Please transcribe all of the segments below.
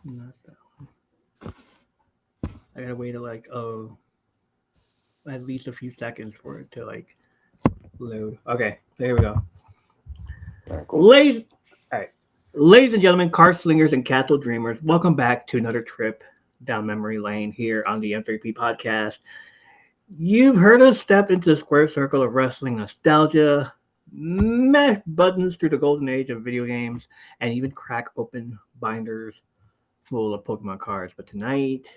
Not that one. I gotta wait at least a few seconds for it to load. Okay, there we go. All right, cool. Ladies, all right, ladies and gentlemen, card slingers and castle dreamers, welcome back to another trip down memory lane here on the M3P podcast. You've heard us step into the square circle of wrestling nostalgia, mash buttons through the golden age of video games, and even crack open binders full of Pokemon cards. But tonight,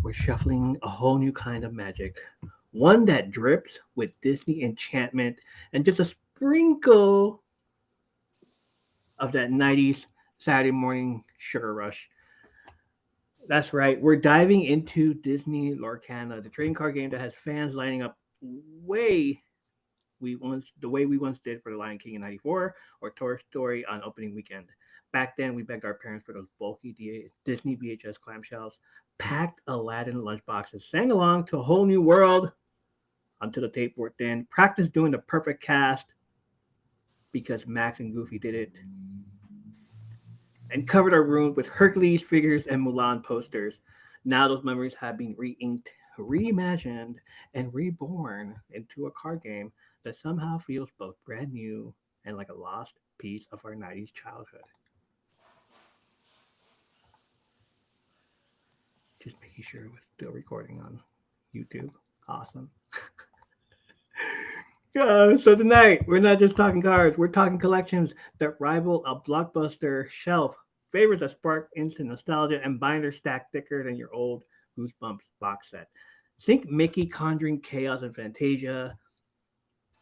we're shuffling a whole new kind of magic. One that drips with Disney enchantment and just a sprinkle of that 90s Saturday morning sugar rush. That's right. We're diving into Disney Lorcana, the trading card game that has fans lining up way the way we once did for The Lion King in '94 or Toy Story on opening weekend. Back then, we begged our parents for those bulky Disney VHS clamshells, packed Aladdin lunchboxes, sang along to a whole new world until the tape wore thin, practiced doing the perfect cast because Max and Goofy did it, and covered our room with Hercules figures and Mulan posters. Now those memories have been re-inked, reimagined, and reborn into a card game that somehow feels both brand new and like a lost piece of our 90s childhood. Just making sure it was still recording on YouTube. Awesome. So tonight, we're not just talking cards, we're talking collections that rival a blockbuster shelf, favorites that spark instant nostalgia, and binders stacked thicker than your old Goosebumps box set. Think Mickey conjuring chaos and Fantasia.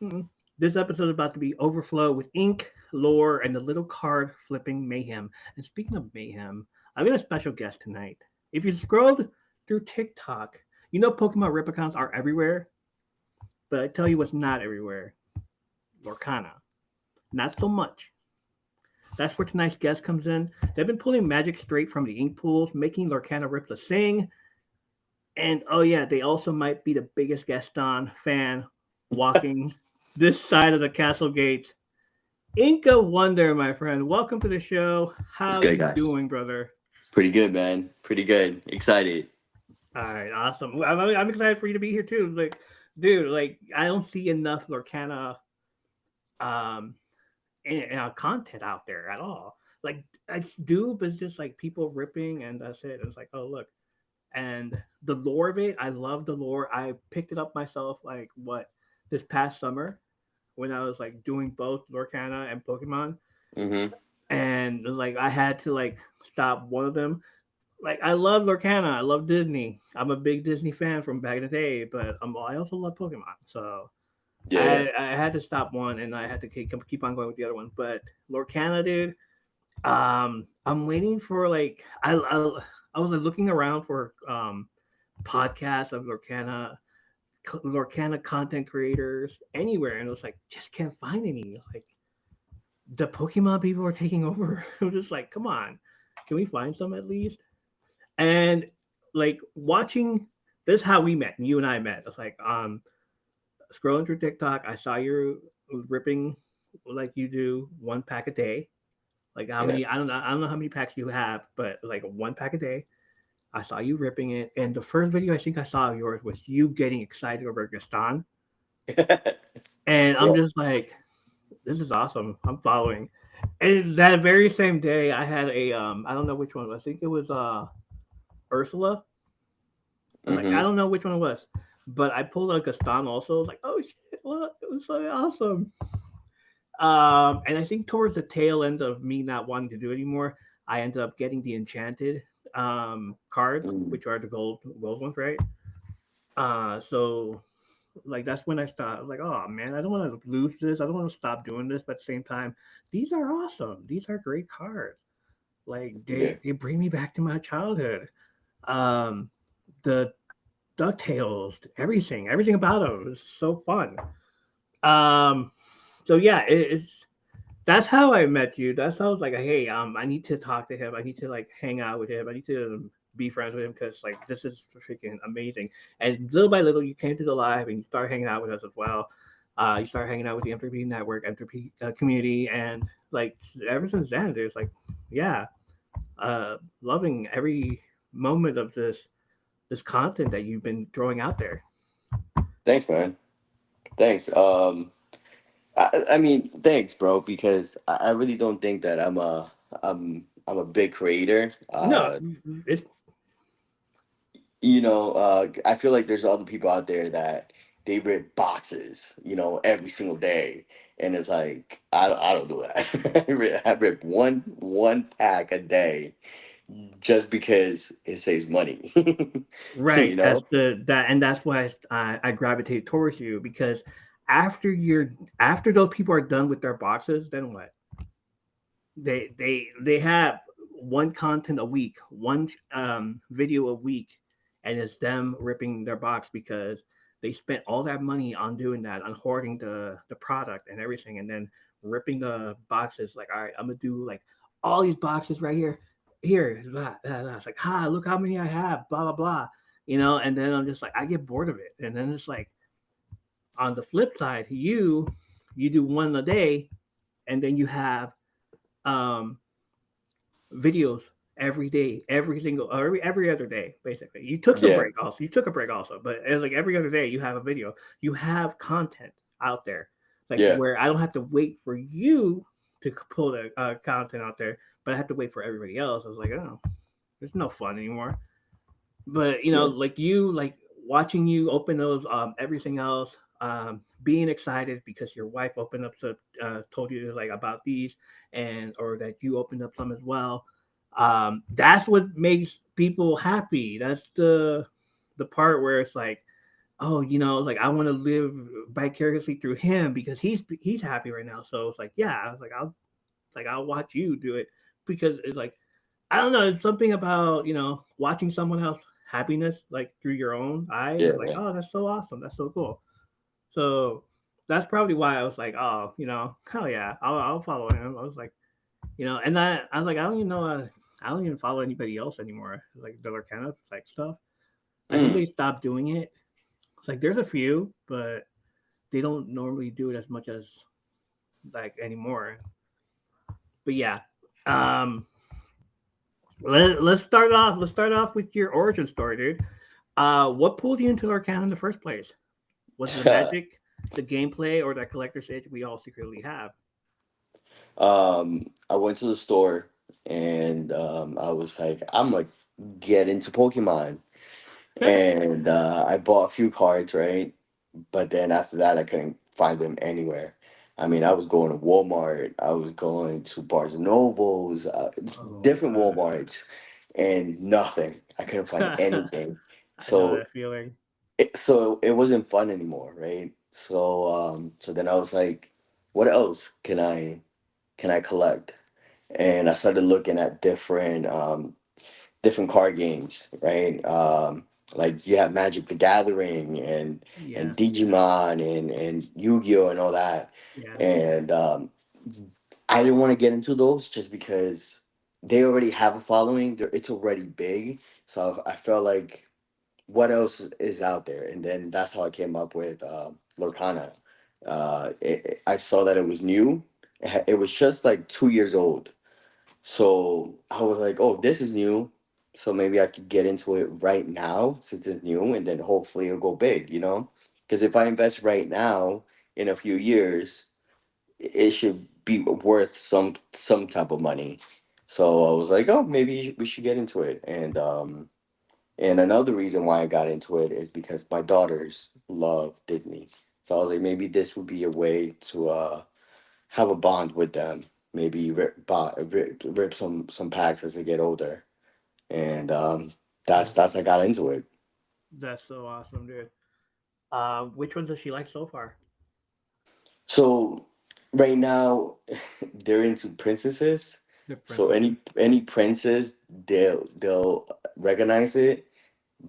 Mm. This episode is about to be overflow with ink, lore, and the little card flipping mayhem. And speaking of mayhem, I've got a special guest tonight. If you scrolled through TikTok, you know Pokemon rip accounts are everywhere, but I tell you what's not everywhere. Lorcana. Not so much. That's where tonight's guest comes in. They've been pulling magic straight from the ink pools, making Lorcana Rips a sing. And oh yeah, they also might be the biggest Gaston fan walking this side of the castle gates. Inca Wonder, my friend. Welcome to the show. What's How good, you guys? doing, brother? Pretty good, man. Pretty good. Excited. All right, awesome. I'm excited for you to be here too. Dude, I don't see enough Lorcana um content out there at all. Like I do, but it's just like people ripping, and that's it. It's like, oh look, and the lore of it. I love the lore. I picked it up myself. Like what this past summer when I was like doing both Lorcana and Pokemon, Mm-hmm. and it was like I had to like stop one of them. Like I love Lorcana. I love Disney. I'm a big Disney fan from back in the day, but I also love Pokemon. So Yeah, yeah. I had to stop one, and I had to keep on going with the other one. But Lorcana, dude, I'm waiting for I was like, looking around for podcasts of Lorcana content creators anywhere, and it was like just can't find any. Like the Pokemon people are taking over. I'm just like, come on, can we find some at least? And like watching this, is how we met. You and I met. It's like scrolling through TikTok, I saw you ripping like you do one pack a day. Like how Yeah. many? I don't know how many packs you have, but like one pack a day. I saw you ripping it, and the first video I think I saw of yours was you getting excited over Gaston, and I'm Yeah. just like, this is awesome. I'm following. And that very same day, I had a I don't know which one. I think it was Ursula. I was like, I Mm-hmm. don't know which one it was, but I pulled out Gaston also. I was like, oh shit, what? It was so awesome. And I think towards the tail end of me not wanting to do it anymore, I ended up getting the enchanted cards, Mm. which are the gold ones, right? So like that's when I stopped. I was like, oh man, I don't want to lose this. I don't want to stop doing this. But at the same time, these are awesome. These are great cards. Like Yeah. they bring me back to my childhood. Um, the Ducktales, everything about them is so fun. Um, so yeah, it's that's how I met you. That's how I was like, hey, I need to talk to him. I need to like hang out with him. I need to be friends with him because like this is freaking amazing. And little by little, you came to the live and you started hanging out with us as well. You started hanging out with the M3P network, M3P community, and like ever since then, there's like, yeah, Loving every moment of this content that you've been throwing out there. Thanks, man. Thanks. I mean, thanks, bro, because I really don't think that I'm a big creator. No, it's I feel like there's other people out there that they rip boxes, every single day, and it's like I don't do that. I rip one pack a day just because it saves money. you right. That's know? and that's why I gravitate towards you because after those people are done with their boxes, then what? They have one content a week, one video a week, and it's them ripping their box because they spent all that money on doing that, on hoarding the product and everything, and then ripping the boxes. Like, all right, I'm gonna do like all these boxes right here, here, blah, blah, blah. It's like, look how many I have, blah blah blah, And then I'm just like, I get bored of it, and then it's like on the flip side, you do one a day, and then you have um videos every day, every single or every other day, basically. You took some Yeah, break also. You took a break also, but it's like every other day you have a video. You have content out there, like yeah, where I don't have to wait for you to pull the content out there, but I have to wait for everybody else. I was like, oh, there's no fun anymore. But yeah, like watching you open those, everything else, being excited because your wife opened up to told you like about these, and or that you opened up some as well. That's what makes people happy. That's the part where it's like, oh, like I want to live vicariously through him because he's happy right now. So it's like, yeah, I was like I'll watch you do it because it's like I don't know. It's something about watching someone else happiness like through your own eyes. It's like, yeah, oh, that's so awesome. That's so cool. So that's probably why I was like, oh, hell yeah, I'll follow him. I was like, and I was like, I don't even know. I don't even follow anybody else anymore. Like the Lurkana like stuff. I think Mm, they stopped doing it. It's like there's a few, but they don't normally do it as much as like anymore. But yeah, um, let's start off. Let's start off with your origin story, dude. What pulled you into Arcana in the first place? Was it the magic, the gameplay, or that collector's edge we all secretly have? I went to the store and I was like, I'm gonna get into Pokemon, and I bought a few cards, right? But then after that, I couldn't find them anywhere. I mean, I was going to Walmart, I was going to Barnes and Nobles, Oh different Walmarts, and nothing. I couldn't find god, anything. I know So that feeling. it wasn't fun anymore, right? So then I was like, what else can I collect? And I started looking at different card games, right? Like you have Magic the Gathering and Yeah, Digimon and Yu-Gi-Oh and all that. yeah, And I didn't want to get into those just because they already have a following. It's already big. So I felt like what else is out there? And then that's how I came up with Lorcana. I saw that it was new. It was just like 2 years old. So I was like, oh, this is new. So maybe I could get into it right now since it's new, and then hopefully it'll go big, you know? Because if I invest right now in a few years, it should be worth some type of money. So I was like, oh, maybe we should get into it. And another reason why I got into it is because my daughters love Disney. So I was like, maybe this would be a way to have a bond with them. Maybe rip some packs as they get older, and that's I got into it. that's so awesome, dude. Which ones does she like so far? So right now, they're into princesses. The So princesses. any princess, they'll recognize it.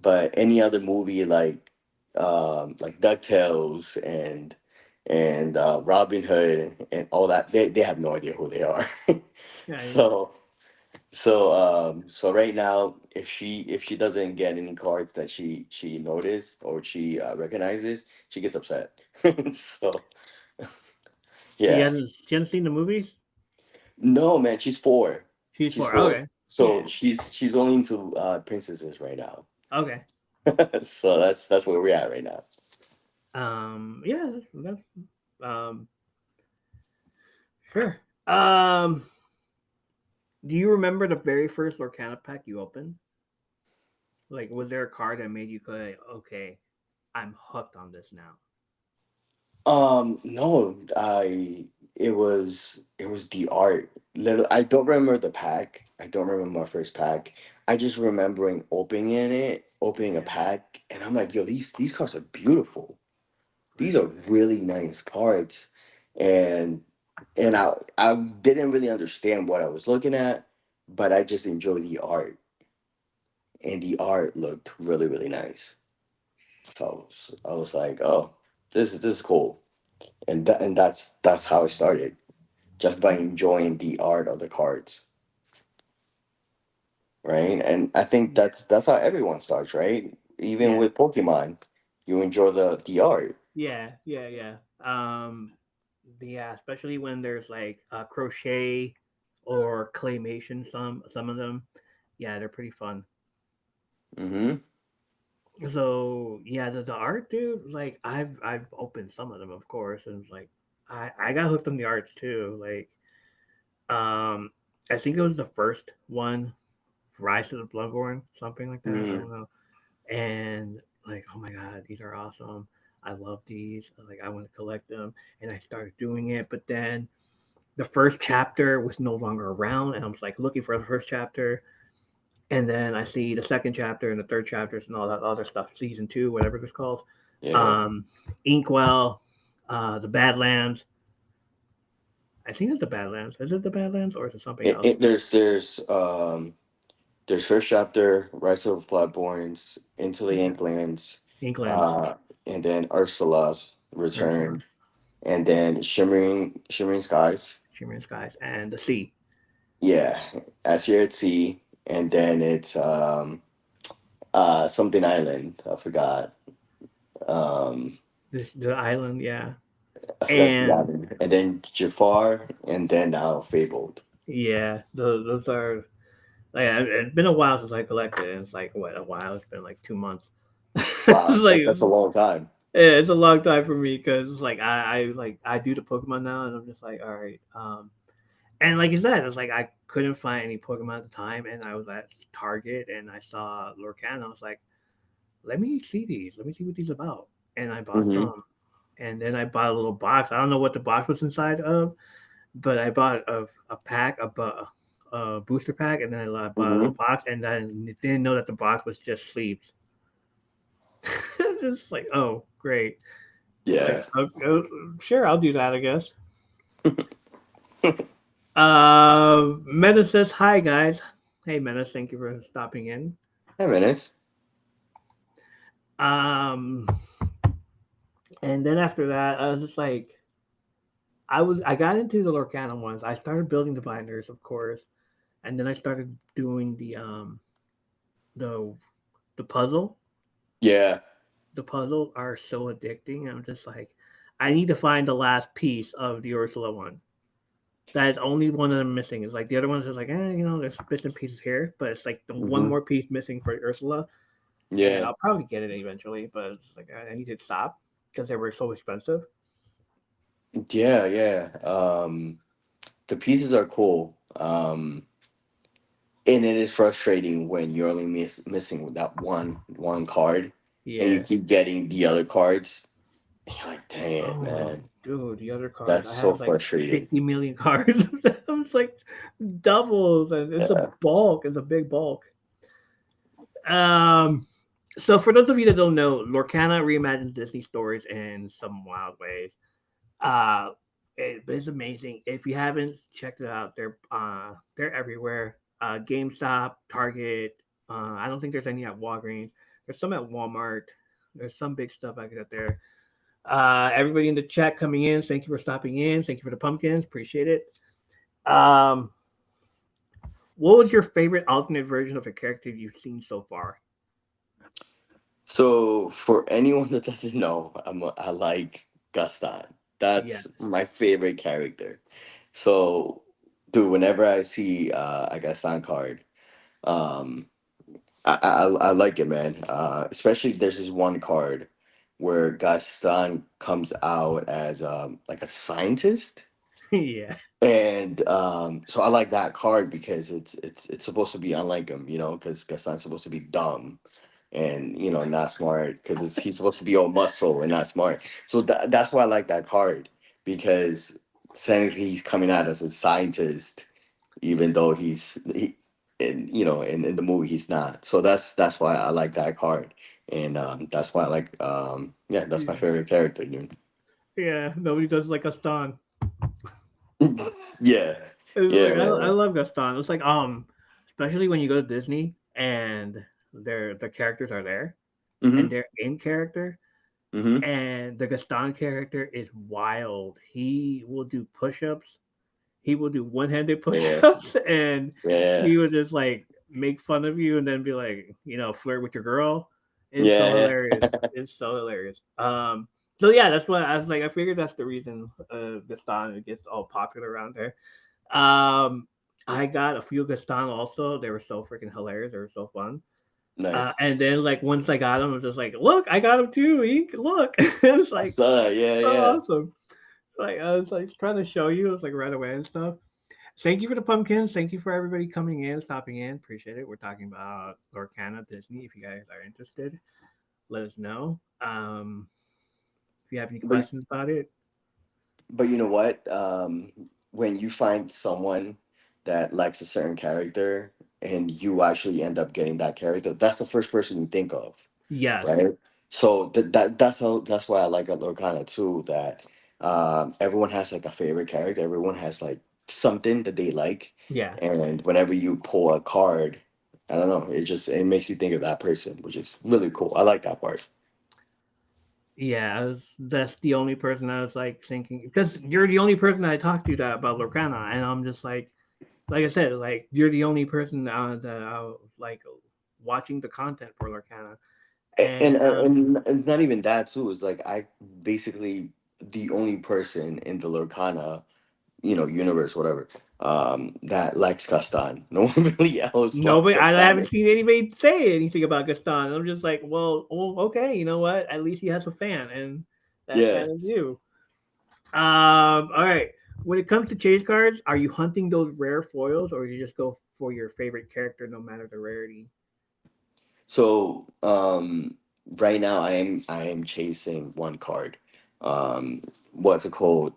But any other movie like DuckTales and Robin Hood and all that, they have no idea who they are. Yeah, yeah. so so right now, if she doesn't get any cards that she noticed or she recognizes, she gets upset. So She yeah. hasn't she hasn't seen the movies. No, man, she's 4. She's She's 4. four. Okay. So Yeah. she's only into princesses right now. Okay. So that's where we're at right now. Yeah, that's sure. Um, do you remember the very first Lorcana pack you opened? Like, was there a card that made you go, like, okay, I'm hooked on this now? No, I it was the art. Little, I don't remember the pack. I don't remember my first pack. I just remembering opening a Yeah. pack, and I'm like, yo, these cards are beautiful. These Right. are really nice cards, and I didn't really understand what I was looking at, but I just enjoyed the art, and the art looked really really nice. So I was like, oh, this is cool, and that's how I started, just by enjoying the art of the cards, right? And I think Yeah. that's how everyone starts, right? Even Yeah. with Pokemon, you enjoy the art. Yeah. Yeah. Yeah. Yeah, especially when there's like crochet or claymation. Some of them, yeah, they're pretty fun. Mm-hmm. So yeah, the art, dude. Like I've opened some of them, of course, and it's like I got hooked on the arts too. Like um, I think it was the first one, Rise of the Bloodborne, something like that. I Mm-hmm. don't know. And like, oh my god, these are awesome. I love these. Like I want to collect them, and I started doing it. But then the first chapter was no longer around, and I was like looking for the first chapter, and then I see the second chapter and the third chapters and all that other stuff, season two, whatever it was called. Yeah. Um, Inkwell, the Badlands. I think it's the Badlands. Is it the Badlands or is it something else? There's first chapter, Rise of Bloodborns, Into the Yeah, Inklands, Inklands, uh, and then Ursula's Ursula, Return, and then Shimmering Skies. Shimmering Skies, and the Sea. Yeah, As You're at Sea, and then it's something Island. Um, The island, yeah. I forgot the And island, and then Jafar, and then now Fabled. yeah, those are like it's been a while since I collected it. It's like what a while. It's been like 2 months. It's Wow, like that's a long time. yeah, it's a long time for me because it's like I do the Pokemon now, and I'm just like, all right. And like you said, it's like I couldn't find any Pokemon at the time, and I was at Target and I saw Lorcan. I was like, let me see these. Let me see what these about. And I bought Mm-hmm. some, and then I bought a little box. I don't know what the box was inside of, but I bought a pack, a booster pack, and then I bought a little Mm-hmm. box, and then didn't know that the box was just sleeves. Just like, oh, great. Like, Yeah. sure, I'll do that, I guess. Menace says, hi, guys. Hey, Menace, thank you for stopping in. Hey, minutes. Um, and then after that, I was just like, I got into the Lorcana ones. I started building the binders, of course, and then I started doing the the puzzle. Yeah. The puzzle are so addicting. I'm just like, I need to find the last piece of the Ursula one. That is only one of them missing. It's like the other ones is like, there's bits and pieces here, but it's like the one Mm-hmm. more piece missing for Ursula, and Yeah. I'll probably get it eventually. But it's like I need to stop because they were so expensive. Yeah. Yeah. The pieces are cool. And it is frustrating when you're only missing that one card, and you Yeah. keep getting the other cards. And you're like, dang it, Oh, man, dude, the other cards. that's I so have like frustrating. 50 million cards of them. It's like doubles, and it's a Yeah. bulk. It's a big bulk. Um, so for those of you that don't know, Lorcana reimagines Disney stories in some wild ways. Uh, it's amazing. If you haven't checked it out, they're everywhere. GameStop, Target. I don't think there's any at Walgreens. There's some at Walmart. There's some big stuff I get there. Everybody in the chat coming in, thank you for stopping in. Thank you for the pumpkins. Appreciate it. Um, what was your favorite alternate version of a character you've seen so far? So for anyone that doesn't know, I like Gaston. Yeah. That's my favorite character. So dude, whenever I see a Gaston card, um, I like it, man. Especially there's this one card where Gaston comes out as like a scientist, Yeah. and so I like that card because it's supposed to be unlike him, because Gaston's supposed to be dumb and not smart because he's supposed to be all muscle and not smart. So that's why I like that card because technically he's coming out as a scientist even though in the movie he's not. So that's why I like that card, and that's why I like yeah, that's my Yeah. favorite character, dude. Yeah. Nobody does like Gaston. Yeah, It's yeah, like I man. love Gaston. It's like especially when you go to Disney and the characters are there and Mm-hmm. they're in character Mm-hmm. and the Gaston character is wild. He will do push-ups. He will do one-handed Yeah, push-ups and yeah, he would just like make fun of you and then be like, flirt with your girl. It's so yeah, hilarious. It's so hilarious. So yeah, that's what I was like. I figured that's the reason Gaston gets all popular around there. Um, I got a few Gaston also. They were so freaking hilarious. They were so fun. nice. And then like once I got them, I was just like, look, I got them too. Ink, look, it's I like saw that. Yeah, so yeah. awesome. Like I was like trying to show you, I was like right away and stuff. Thank you for the pumpkins. Thank you for everybody coming in, stopping in. Appreciate it. We're talking about Lorcana Disney. If you guys are interested, let us know. If you have any But questions about it, but you know what? When you find someone that likes a certain character and you actually end up getting that character, that's the first person you think of, yes, right? So that's why I like Lorcana too. That everyone has like a favorite character. Everyone has like something that they like, yeah. and whenever you pull a card, I don't know, it makes you think of that person, which is really cool. I like that part. Yeah, that's the only person I was like thinking because you're the only person I talked to that about Lorcana, and I'm just like I said, like you're the only person that I was like watching the content for Lorcana, and And it's not even that too. It's like I basically the only person in the Lorcana, universe, whatever, that likes Gaston. No one really else likes nobody, I Gaston. haven't seen anybody say anything about Gaston. I'm just like, well, okay, you know what? At least he has a fan, and that Yeah. fan is you. All right. When it comes to chase cards, are you hunting those rare foils, or you just go for your favorite character, no matter the rarity? So right now I am chasing one card. What's it called?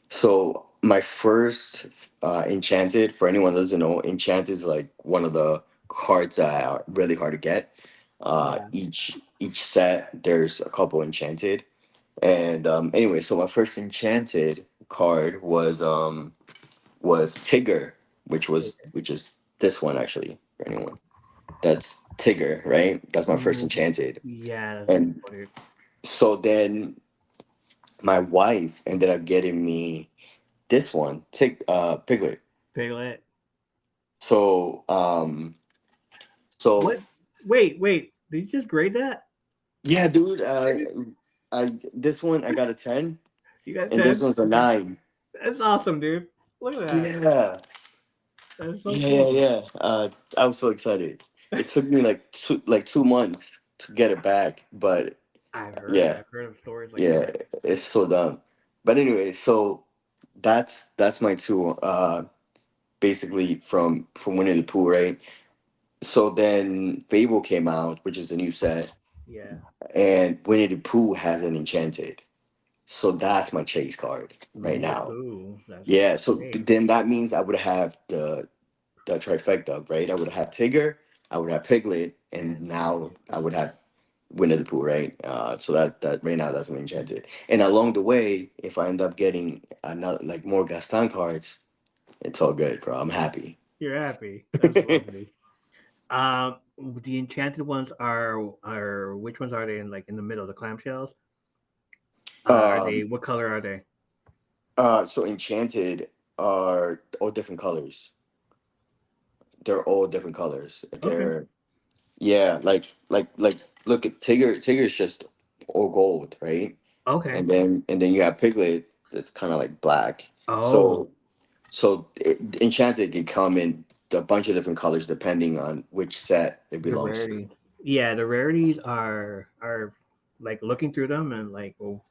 So my first enchanted, for anyone that doesn't know, enchanted is like one of the cards that are really hard to get. Yeah. Each set there's a couple enchanted. And anyway, so my first enchanted card was Tigger, which is this one actually for anyone. That's Tigger, right? That's my first Mhm. enchanted. Yeah, that's And what it. so then my wife ended up getting me this one, Piglet. Piglet. So What? so Wait. Did you just grade that? yeah, dude, I this one I got a 10 You got and this 10? one's a Okay. 9. That's awesome, dude. Look at that. Yeah. That's so Yeah, yeah, cool. yeah. I was so excited. It took me like 2 months to get it back, but yeah, I've heard of stories like yeah, that. it's so dumb. But anyway, so that's my two. Basically from Winnie the Pooh, right? So then Fable came out, which is the new set, Yeah. and Winnie the Pooh has an enchanted. So that's my chase card right Winnie the now. Pooh. That's Yeah, so great. then that means I would have the trifecta, right? I would have Tigger, I would have Piglet, and And now I would have Winnie the Pooh, right? So that right now that's my enchanted. And along the way, if I end up getting another like more Gaston cards, it's all good, bro. I'm happy. you're happy. That's lovely. Um, the enchanted ones are which ones are they in? Like in the middle, the clamshells. Are they? um, What color are they? so enchanted are all different colors. They're all different colors. Okay. They're yeah, like look at Tigger. Tigger is just all gold, right? Okay. And then you have Piglet that's kind of like black. Oh. So So Enchanted can come in a bunch of different colors depending on which set it The belongs to. rarity. Yeah, the rarities are like looking through them and like, well,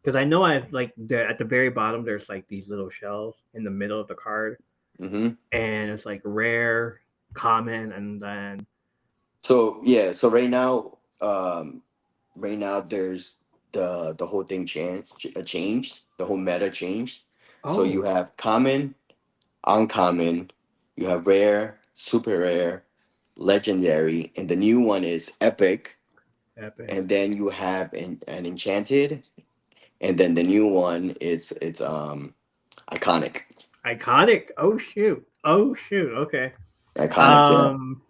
because I know I like at the very bottom there's like these little shells in the middle of the card, Hmm. and it's like rare, common, and then So yeah, so right now there's the whole thing changed. The whole meta changed. So you oh, have common, uncommon, you have rare, super rare, legendary, and the new one is epic. epic, And then you have an enchanted, and then the new one is it's iconic. iconic. Oh shoot, oh shoot. Okay. Iconic, yeah. Um.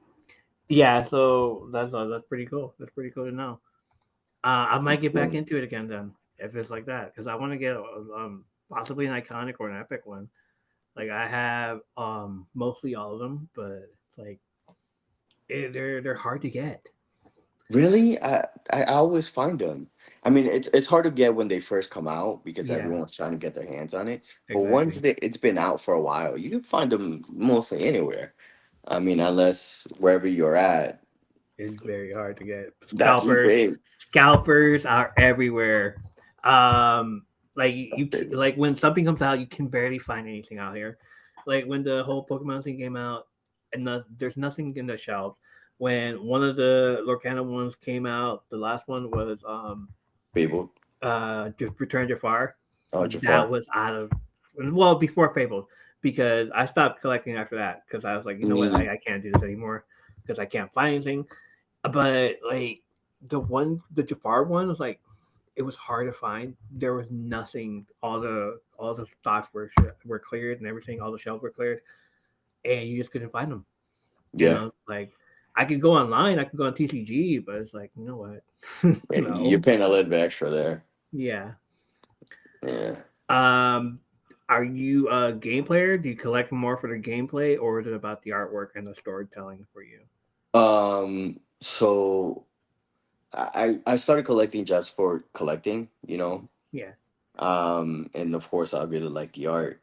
Yeah. So that's pretty cool. That's pretty cool to know. I might get back Yeah. into it again then if it's like that because I want to get possibly an iconic or an epic one. Like I have mostly all of them, but it's like they're hard to get. Really, I always find them. I mean, it's hard to get when they first come out because Yeah, everyone's trying to get their hands on it. But once exactly. it's been out for a while, you can find them mostly anywhere. I mean, unless wherever you're at, It's very hard to get. that's insane. Scalpers are everywhere. Um, like like when something comes out, you can barely find anything out here. Like when the whole Pokemon thing came out, and there's nothing in the shelves. When one of the Lorcana ones came out, the last one was People, Return Jafar. oh That Jafar. was out of well before Fabled because I stopped collecting after that because I was like, you know what, Mm, I can't do this anymore because I can't find anything. But like the Jafar one was like it was hard to find. There was nothing. All the stocks were cleared and everything. All the shelves were cleared, and you just couldn't find them. You yeah, know, like I could go online, I could go on TCG, but it's like you know what, you're no, paying a little bit extra there. yeah. Yeah. Um, are you a game player? Do you collect more for the gameplay, or is it about the artwork and the storytelling for you? So I started collecting just for collecting, you know. Yeah. And of course I really like the art.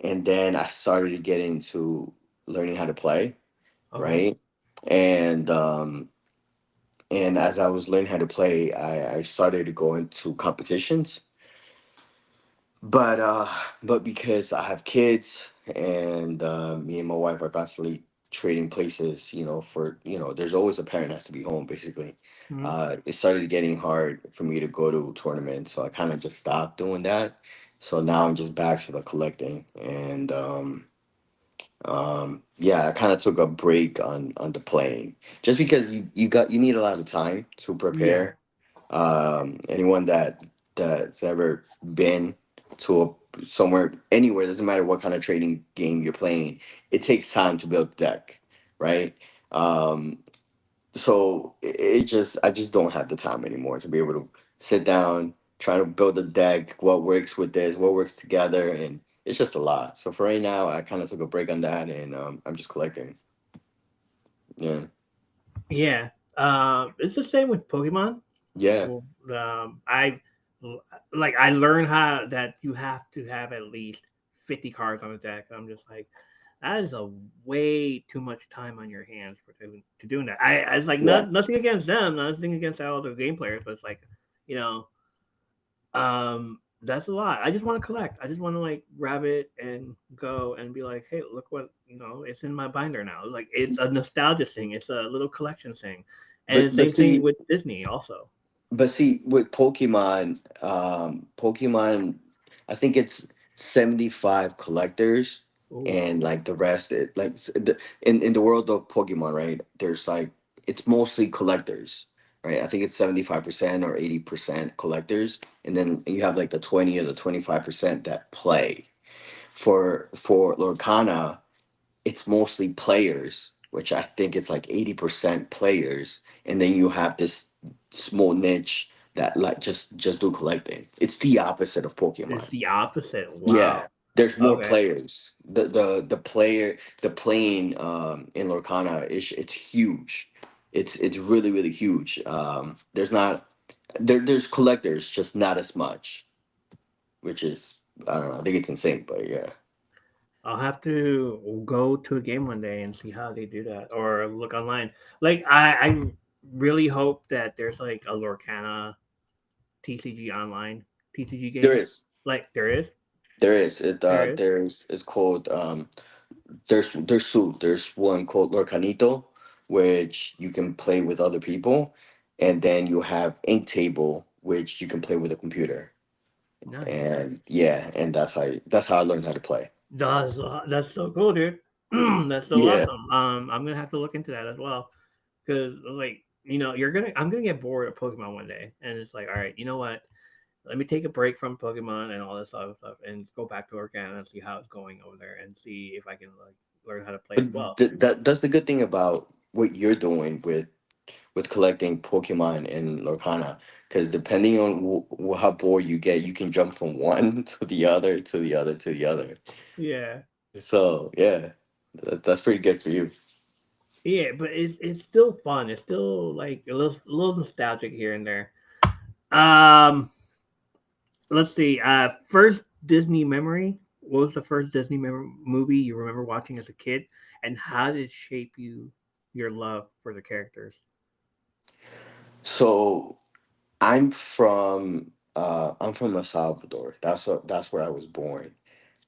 And then I started to get into learning how to play, Okay. right? And and as I was learning how to play, I started to go into competitions. But but because I have kids and me and my wife are constantly trading places, you know, for there's always a parent has to be home basically. Mhm. It started getting hard for me to go to tournaments, so I kind of just stopped doing that. So now I'm just back to the collecting, and yeah, I kind of took a break on the playing just because you need a lot of time to Yeah. prepare. Anyone that's ever been to somewhere anywhere, doesn't matter what kind of trading game you're playing, it takes time to build a deck, right? um so it just I just don't have the time anymore to be able to sit down, try to build a deck, what works with this, what works together, and it's just a lot. So for right now, I kind of took a break on that, and I'm just collecting. Yeah. Yeah. It's the same with Pokemon. Yeah. Well, I like I learned how that you have to have at least 50 cards on the deck. I'm just like, that is a way too much time on your hands for to doing that. I was like, Yeah. nothing against them, nothing against all the game players, but it's like, you know, that's a lot. I just want to collect. I just want to like grab it and go and be like, hey, look what it's in my binder now. Like it's a nostalgia thing. It's a little collection thing, and but same thing see with Disney also. but see with Pokemon, I think it's 75 collectors, Oh, and like the rest in the world of Pokemon, right? There's like it's mostly collectors, right? I think it's 75% or 80% collectors, and then you have like the 20 or the 25% that play. For Lorcana, it's mostly players, which I think it's like 80% players, and then you have this small niche that like just do collecting. It's the opposite of it's Pokemon. the opposite. Yeah, Wow. there's more Okay. players. The playing in Lorcana is it's huge. It's really really huge. There's not there's collectors, just not as much, which is I don't know. I think it's insane, but yeah. I'll have to go to a game one day and see how they do that, or look online. Like I really hope that there's like a Lorcana TCG online TCG There game. is, Like there is, there is. It there is. there's it's called there's two. There's one called Lorcanito, which you can play with other people, and then you have Ink Table, which you can play with a computer. Nice. And yeah, and that's how I learned how to play. That's so cool, dude. That's so Yeah. awesome. I'm gonna have to look into that as well, because like I'm gonna get bored of Pokemon one day, and it's like, all right, you know what? Let me take a break from Pokemon and all this other stuff, and go back to Organa and see how it's going over there, and see if I can like learn how to play as well. But that's the good thing about what you're doing with collecting Pokemon in Lorcana, because depending on how bored you get, you can jump from one to the other to the other to the other. Yeah, So yeah, that's pretty good for you. yeah, but it's still fun. It's still like a little nostalgic here and there. Um, let's see. First Disney memory. What was the first Disney movie you remember watching as a kid, and how did it shape your love for the characters? So I'm from El Salvador. That's where I was born. Okay.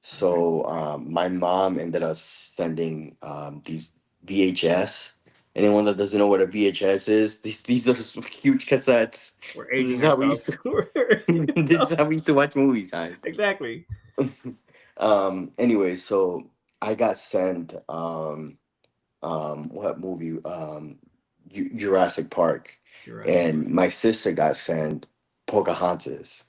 So my mom ended up sending these VHS. Anyone that doesn't know what a VHS is, these are huge cassettes. We're This aging is how we ourselves. used to We're aging this is ourselves. how we used to watch movies, guys. Exactly. Anyway, so I got sent what movie Jurassic Park, Jurassic Park. and my sister got sent Pocahontas.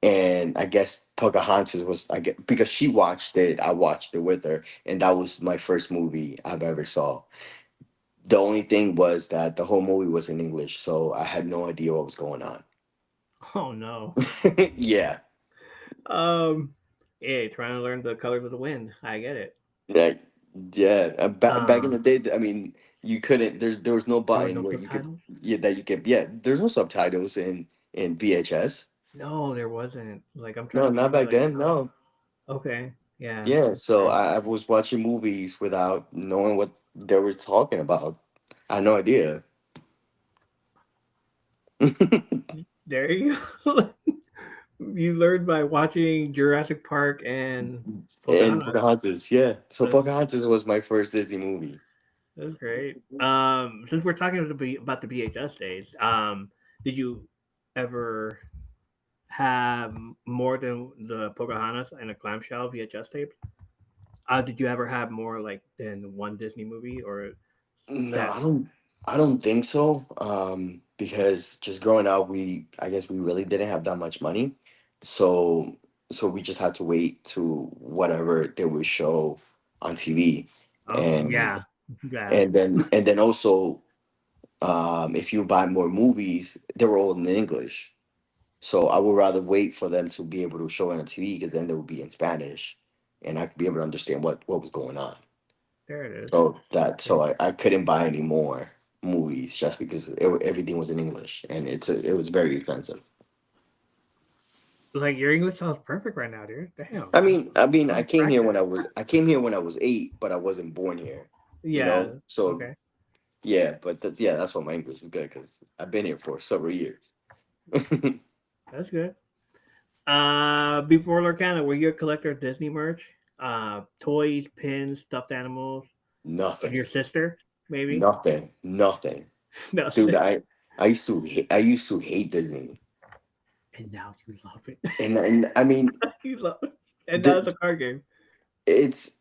And I guess Pocahontas was, I get, because she watched it, I watched it with her, and that was my first movie I've ever saw. The only thing was that the whole movie was in English, so I had no idea what was going on. Oh no. Yeah, Um. Yeah, trying to learn the colors of the wind. I get it. yeah, yeah. Back in the Um. day, I mean, you couldn't. There was no There was button no where you could, subtitles. yeah, that you could, yeah. There's no subtitles in VHS. No, there wasn't. Like I'm trying No, to not think of back like. then. No. Okay. Yeah. Yeah, That's so true. I was watching movies without knowing what they were talking about. I had no idea. There you go. You learned by watching Jurassic Park and And Pocahontas. Pocahontas, yeah. So That's Pocahontas was my first Disney movie. that's great. Since we're talking about the VHS days, did you ever have more than the Pocahontas and a clamshell VHS tape? Did you ever have more like than one Disney movie or No, that? I don't think so. Because just growing up, I guess we really didn't have that much money. So we just had to wait to whatever they would show on TV. Oh And yeah, yeah. and then also if you buy more movies, they were all in English. So I would rather wait for them to be able to show it on TV, because then they would be in Spanish, and I could be able to understand what was going on. There it is. So I couldn't buy any more movies just because everything was in English, and it was very expensive. Like your English sounds perfect right now, dude. Damn, I I'm came cracked here at when it. I came here when I was 8, but I wasn't born here. You Yeah. know, so Okay, yeah, but yeah, that's why my English is good, because I've been here for several years. that's good. Before Lorcana, were you a collector of Disney merch? Toys, pins, stuffed animals, of Nothing, your sister, maybe? nothing, No, dude. I used to hate Disney, and now you love it. and I mean, You love it. And now it's the, a card game. it's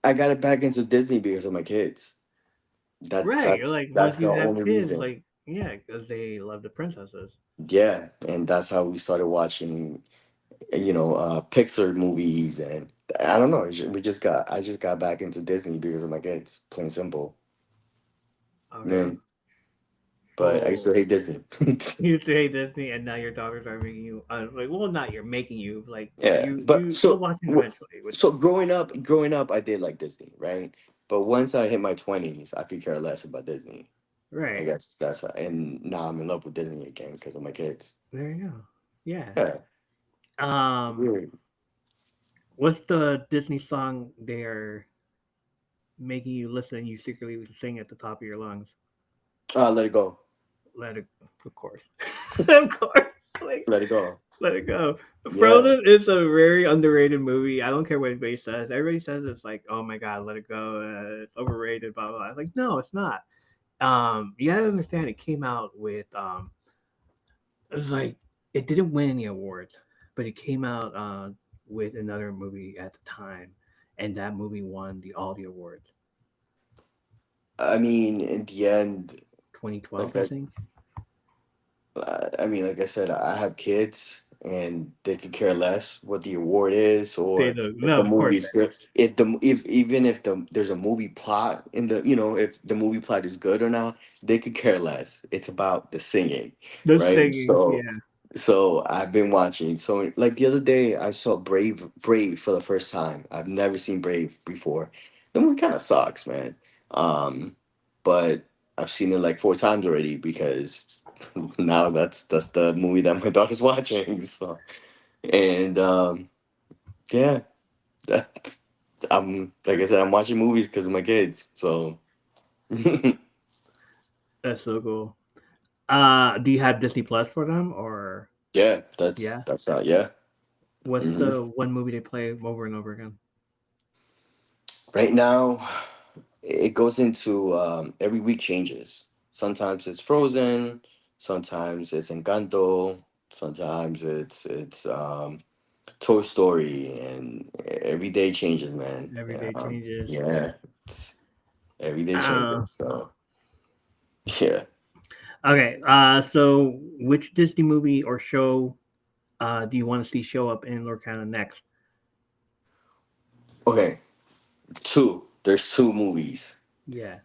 I got it back into Disney because of my kids. Right. You're like, once That's the you have only kids, reason. like, yeah, because they love the princesses. Yeah, and that's how we started watching, Pixar movies, and I don't know. I just got back into Disney because of my kids. Plain simple. Yeah, Okay. but I used to So hate Disney. you used to hate Disney, and now your daughters are making you, like, well, not you're making you, like, Yeah, but you'll watch it eventually with so them. growing up, I did like Disney, right? But once I hit my 20s, I could care less about Disney. I Right. guess and now I'm in love with Disney again because of my kids. There you go. Yeah. Yeah, Um, weird. What's the Disney song they are making you listen and you secretly sing at the top of your lungs? Let it go. Let it, of course, of course. Like, Let it go. let it go. Yeah. Frozen is a very underrated movie. I don't care what anybody says. Everybody says it's like, oh my god, let it go. It's overrated. Blah blah. Blah. Like, no, it's not. You gotta understand. It came out with it was like it didn't win any awards, but it came out with another movie at the time, and that movie won all the awards. I mean, in the end, 2012, like I I, think. I mean, like I said, I have kids, and they could care less what the award is, They or do. if No, the of course movie's good. If even if there's a movie plot in the, if the movie plot is good or not, they could care less. It's about the singing, the right? singing. So, Yeah, I've been watching. So, like the other day, I saw Brave for the first time. I've never seen Brave before. The movie kind of sucks, man. Um, but I've seen it like four times already because now that's the movie that my daughter's watching. So, and yeah, that I'm like I said, I'm watching movies because of my kids. So that's so cool. Do you have Disney Plus for them, or yeah, that's yeah? that's not yeah. What's hmm the one movie they play over and over again? Right now, it goes into every week changes. Sometimes it's Frozen, sometimes it's Encanto, sometimes it's Toy Story, and every day changes, man. Every day changes. Yeah, it's every day Uh, changes. So yeah. okay. So which Disney movie or show do you want to see show up in Lorcana next? Okay, two. There's two movies. Yeah,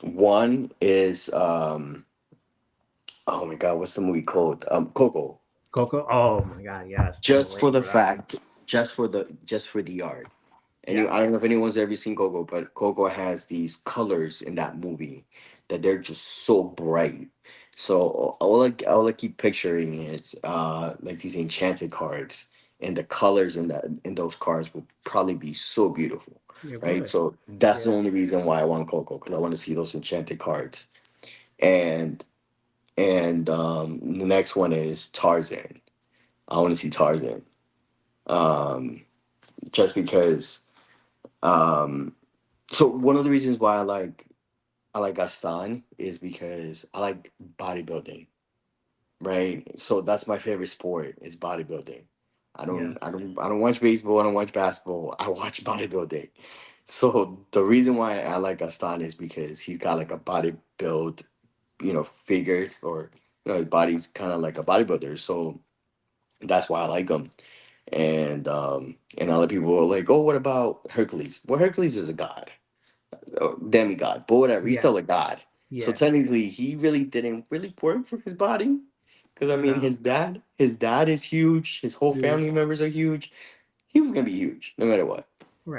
One is oh my god, what's the movie called? Coco. Coco. Oh my God, yes, been Just for waiting the for that one. fact, just for the art. Yeah, I don't know if anyone's ever seen Coco, but Coco has these colors in that movie that they're just so bright. So all I keep picturing is like these enchanted cards, and the colors in those cards will probably be so beautiful, it right? would. So that's the Yeah, only reason why I want Coco, because I want to see those enchanted cards. And the next one is Tarzan. I want to see Tarzan. Um, just because um so one of the reasons why I like Gaston is because I like bodybuilding, right? So that's my favorite sport is bodybuilding. yeah, I don't watch baseball, I don't watch basketball, I watch bodybuilding. So the reason why I like Gaston is because he's got like a body build, figure, or his body's kind of like a bodybuilder. So that's why I like him. And other people are like, oh, what about Hercules? Well, Hercules is a god, demigod, but whatever. He's yeah, still a god. So yeah. technically, he really didn't really work for his body, because I mean, No, his dad is huge. His whole huge. family members are huge. He was gonna be huge no matter what.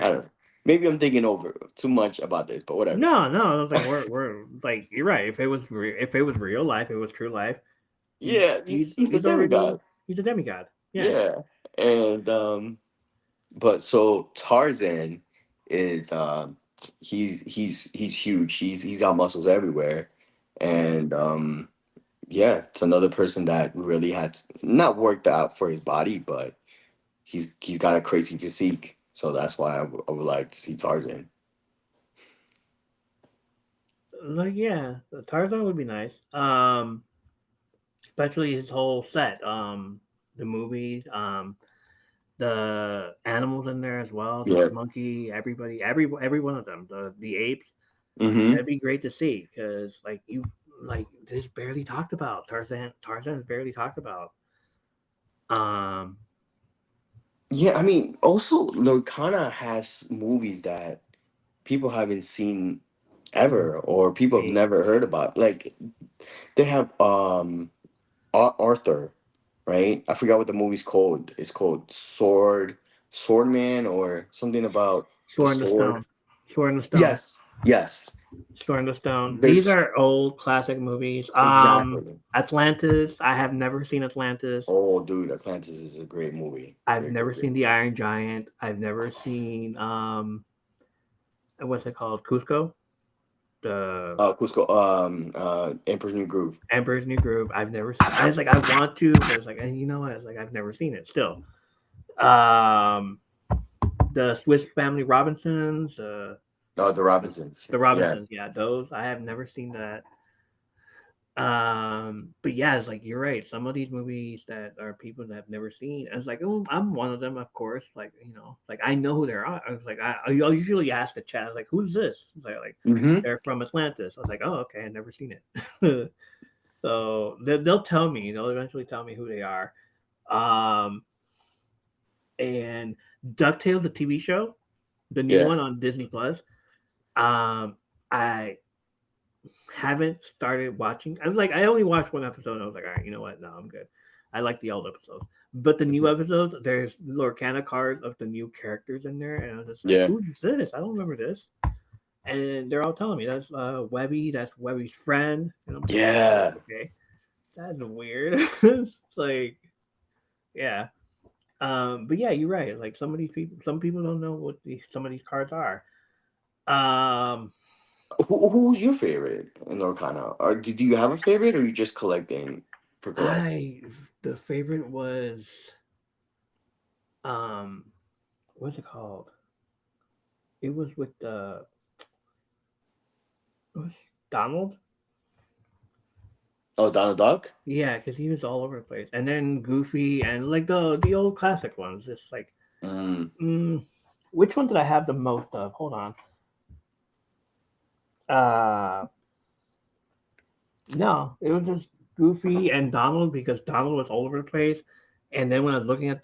I Right. don't know. Maybe I'm thinking over too much about this, but whatever. No, no. I was like, we're like, you're right. If it was real life, it was true life. He's Yeah, he's a he's already demigod. he's a demigod. Yeah. Yeah, and but so Tarzan is he's huge. He's got muscles everywhere, Yeah. and yeah, it's another person that really had not worked out for his body, but he's got a crazy physique. So that's why I would like to see Tarzan. Like yeah, Tarzan would be nice. Especially his whole set. The movie. The animals in there as well. The Yeah. monkey. Every one of them. The apes. Mm-hmm. That'd be great to see because like this barely talked about Tarzan. Tarzan's barely talked about. Um. Yeah, I mean, also Lorcana has movies that people haven't seen ever, or people have See. never heard about. Like they have Arthur, right? I forgot what the movie's called. It's called Swordman, or something about the Sword in the sword. Stone. Sword in the Stone. Yes, yes. Sword in the Stone. These There's are old classic movies. exactly. Atlantis. I have never seen Atlantis. Oh, dude, Atlantis is a great movie. I've Great, never great, great. seen The Iron Giant. I've never seen what's it called? Cusco, the Cusco, Emperor's New Groove. Emperor's New Groove. I've never seen. I was like, I want to, but it's like, you know what? It's like I've never seen it. Still, um, the Swiss Family Robinsons, Oh, the Robinsons. the Yeah, Robinsons. Yeah, those I have never seen that. But yeah, it's like you're right. Some of these movies that are people that have never seen. I was like, oh, I'm one of them, of course. Like like I know who they are. I was like, I'll usually ask the chat, like, who's this? It's like hmm, they're from Atlantis. I was like, oh, okay, I never seen it. So they'll tell me. They'll eventually tell me who they are. Um, and Ducktales, the TV show, the new yeah. one on Disney Plus. I haven't started watching. I was like, I only watched one episode. And I was like, all right, you know what? No, I'm good. I like the old episodes, but the new Mhm. episodes, there's Lorcana cards of the new characters in there, and I was just like, Yeah, who's this? I don't remember this. And they're all telling me that's Webby, that's Webby's friend, and I'm just like, oh, yeah. okay, that's weird. It's like, yeah, but yeah, you're right. Like some people don't know what some of these cards are. Um, Who's your favorite in Lorcana? Or do you have a favorite, or you just collecting for collecting? I the favorite was um what's it called? It was with the was Donald. Oh, Donald Duck. Yeah, because he was all over the place, and then Goofy and like the old classic ones. Just like, Mm, mm, which one did I have the most of? Hold on. Uh, no, it was just Goofy and Donald because Donald was all over the place. And then when I was looking at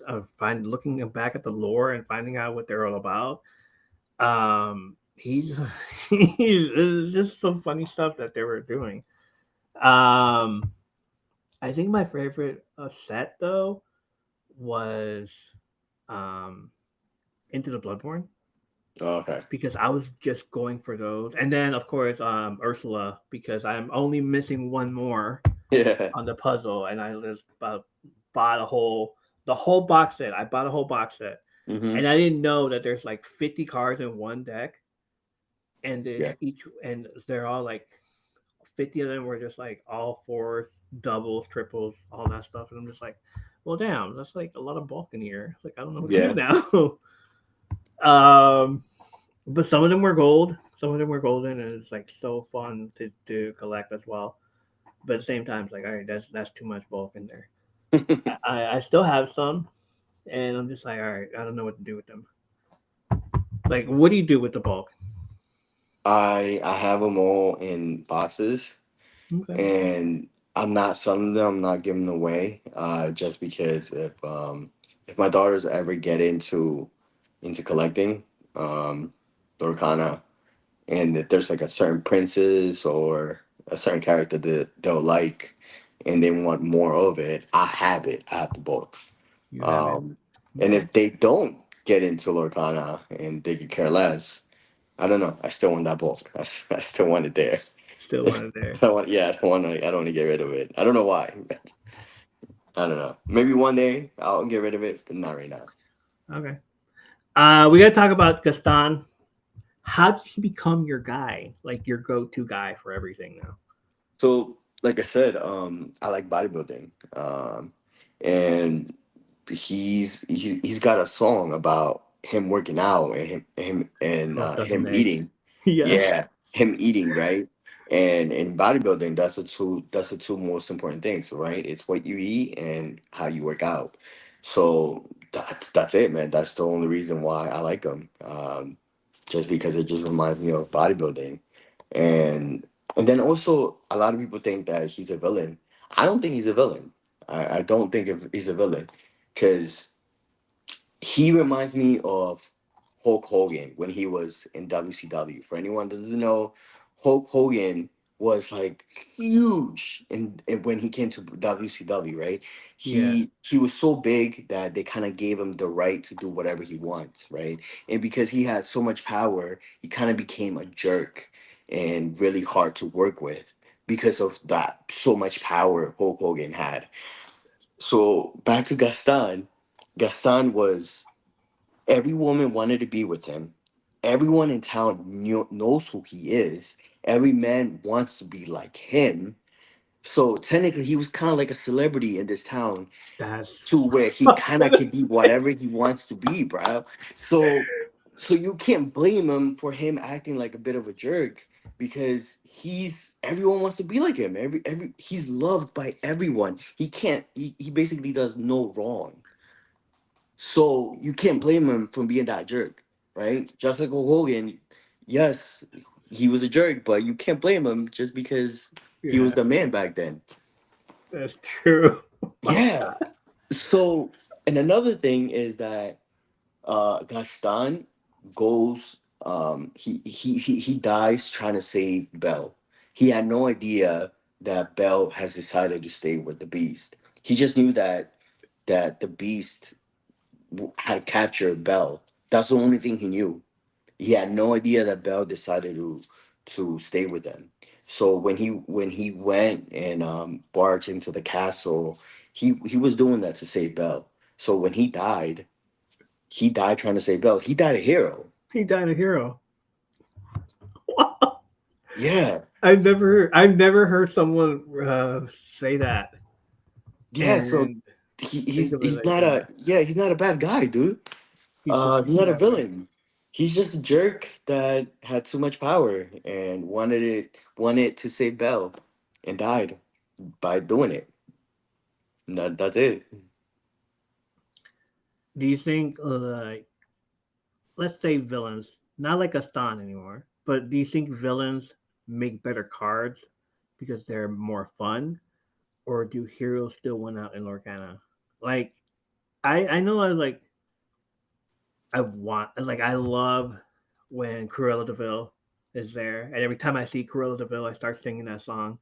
looking back at the lore and finding out what they're all about, he's it's just some funny stuff that they were doing. Um, I think my favorite set though was um Into the Bloodborne okay. because I was just going for those, and then of course Ursula because I'm only missing one more Yeah. on the puzzle, and I just bought the whole box set. I bought a whole box set, Hmm. and I didn't know that there's like 50 cards in one deck, and Yeah. they're all like 50 of them were just like all fours, doubles, triples, all that stuff, and I'm just like, well, damn, that's like a lot of bulk in here. Like I don't know what to do Yeah. now. um, but some of them were gold, some of them were golden, and it's like so fun to collect as well. But at the same time, it's like, all right, that's too much bulk in there. I still have some, and I'm just like, all right, I don't know what to do with them. Like, what do you do with the bulk? I have them all in boxes, Okay. and I'm not selling them. I'm not giving them away. Just because if my daughters ever get into collecting, um, Lorcana, and if there's like a certain princess or a certain character that they'll like, and they want more of it, I have it. I have the book. You have it. Um, and Okay. if they don't get into Lorcana and they could care less, I don't know. I still want that book. I still want it there. Still I want it there. don't want. Yeah, I don't want to. I don't want to get rid of it. I don't know why. I don't know. Maybe one day I'll get rid of it, but not right now. Okay. We gotta talk about Gaston. How did he become your guy? Like your go-to guy for everything now? So, like I said, I like bodybuilding, and he's got a song about him working out and Oh, stuffing him eggs. eating. Yes. Yeah, him eating, right? And in bodybuilding, that's the two most important things, right? It's what you eat and how you work out. So that's it, man. That's the only reason why I like him. Just because it just reminds me of bodybuilding, and and then also a lot of people think that he's a villain. I don't think he's a villain. I don't think he's a villain because he reminds me of Hulk Hogan when he was in WCW. For anyone that doesn't know, Hulk Hogan was like huge and when he came to WCW, right? Yeah. He was so big that they kind of gave him the right to do whatever he wants, right? And because he had so much power, he kind of became a jerk. and really hard to work with because of that so much power Hulk Hogan had. So back to Gaston. Gaston was every woman wanted to be with him. Everyone in town knows who he is. Every man wants to be like him. So technically, he was kind of like a celebrity in this town That's to where he kind of can be whatever he wants to be, bro. So, so you can't blame him for him acting like a bit of a jerk because he's everyone wants to be like him. Every he's loved by everyone. He can't. He basically does no wrong. So you can't blame him for being that jerk, right? Just like Hulk Hogan, yes, he was a jerk, but you can't blame him just because he was yeah, the man back then. that's true. My Yeah. God. So, and another thing is that Gaston goes, he dies trying to save Belle. He had no idea that Belle has decided to stay with the Beast. He just knew that the Beast had captured Belle. That's the only thing he knew. He had no idea that Belle decided to stay with them. So when he went and barged into the castle, he was doing that to save Belle. So when he died trying to save Belle. He died a hero. He died a hero. Yeah, I've never heard someone say that yeah. So and think he's of it he's like not that. a yeah he's not a bad guy, dude. He's just He's not a that way. villain. He's just a jerk that had too much power and wanted to save Belle, and died by doing it. And that's it. Do you think, let's say villains, not like a Stan anymore, but do you think villains make better cards because they're more fun, or do heroes still win out in Lorcana? Like, I know I love when Cruella Deville is there, and every time I see Cruella Deville, I start singing that song.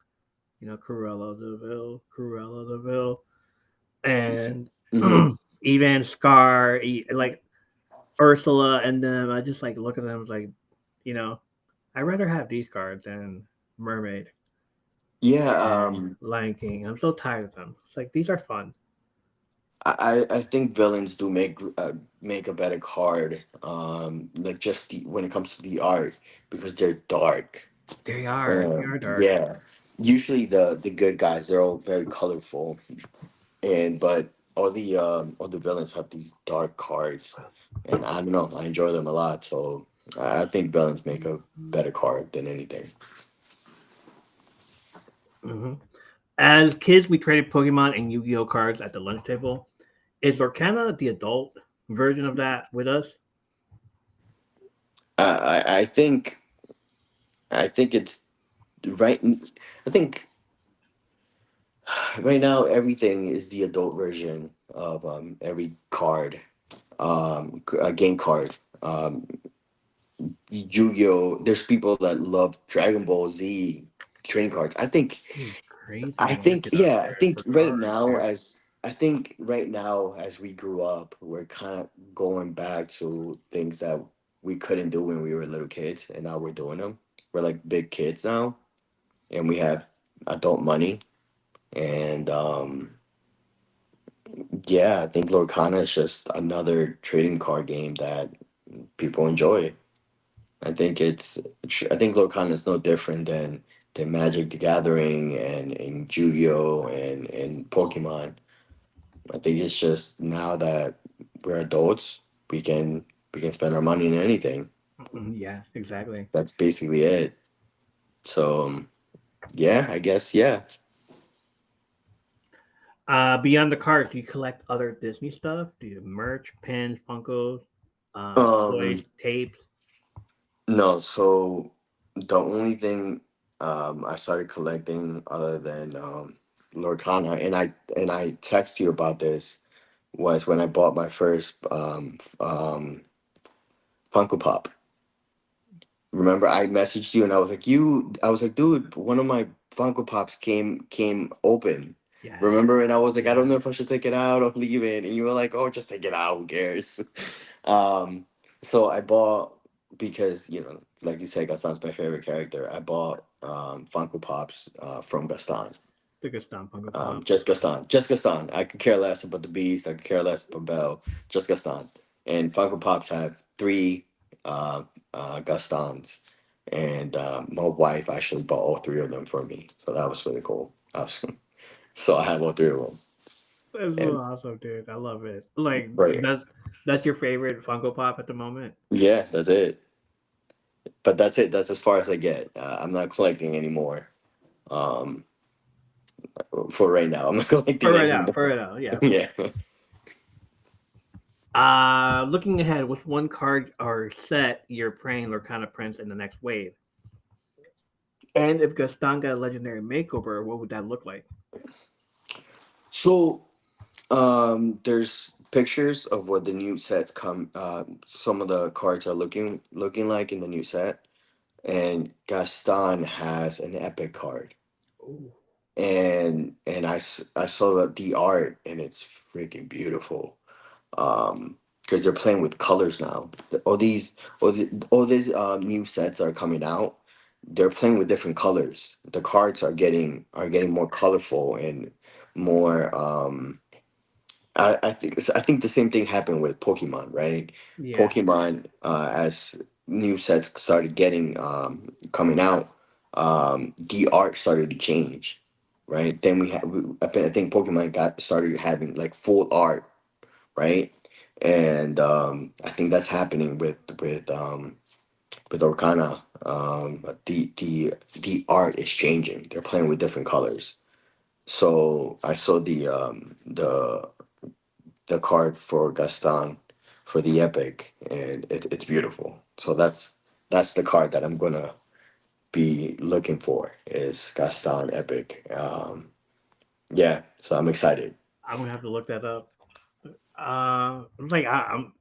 Cruella Deville, Cruella Deville, and Hmm. even Scar, like Ursula, and them. I just like look at them like, you know, I'd rather have these cards than Mermaid Yeah, and Lion King. I'm so tired of them. It's like these are fun. I think villains do make a better card. Like just when it comes to the art because they're dark. They are. They are dark. Yeah. Usually the good guys they're all very colorful, and but all the villains have these dark cards, and I don't know, I enjoy them a lot. So I think villains make a better card than anything. Hmm. As kids, we traded Pokemon and Yu-Gi-Oh cards at the lunch table. Is Orcana the adult version of that with us? I think it's right. I think right now everything is the adult version of every card, a game card. Yu-Gi-Oh! There's people that love Dragon Ball Z trading cards. I think It's crazy I the think market out yeah, I there think for cards, dude. right now as we grew up, we're kind of going back to things that we couldn't do when we were little kids, and now we're doing them. We're like big kids now, and we have adult money, and yeah, I think Lorcana is just another trading card game that people enjoy. I think Lorcana is no different than Magic the Gathering and Yu-Gi-Oh and Pokemon. I think it's just now that we're adults, we can we can spend our money on anything. Yeah, exactly. That's basically it. So yeah, I guess yeah. Beyond the cards, do you collect other Disney stuff? Do you merch, pins, Funkos, toys, Um tapes? no, so the only thing I started collecting other than Lorcana and I text you about this was when I bought my first Funko Pop. Remember, I messaged you and I was like, dude, one of my Funko Pops came open. Yeah, Remember, and I was like, I don't yeah. know if I should take it out or leave it, and you were like, oh, just take it out, who cares? um, so I bought because like you said, Gaston's my favorite character. I bought Funko Pops from Gaston. The Gaston Funko Pop. Just Gaston. Just Gaston. I could care less about the Beast. I could care less about Belle. Just Gaston. And Funko Pops have three uh, Gastons. And my wife actually bought all three of them for me. So that was really cool. So I have all three of them. That's so And awesome, dude. I love it. Like right. that's your favorite Funko Pop at the moment. Yeah, that's it. But that's it. That's as far as I get. I'm not collecting anymore. Um, for right now, I'm not collecting For anymore. right now, yeah. Yeah. Looking ahead, what's one card or set you're praying Lorcana prints in the next wave? And if Gaston got a legendary makeover, what would that look like? So there's pictures of what the new sets come. Some of the cards are looking like in the new set, and Gaston has an epic card, Ooh, and I saw the art, and it's freaking beautiful. Because they're playing with colors now. All these new sets are coming out. They're playing with different colors. The cards are getting more colorful and more. I think the same thing happened with Pokemon, right? yeah. Pokemon, as new sets started getting coming out, the art started to change, right? Then I think Pokemon got started having like full art, right? And I think that's happening with Orkana. The art is changing. They're playing with different colors. So I saw the card for Gaston for the Epic, and it's beautiful. So that's the card that I'm gonna be looking for is Gaston Epic. Yeah, so I'm excited. I'm gonna have to look that up. It's like I'm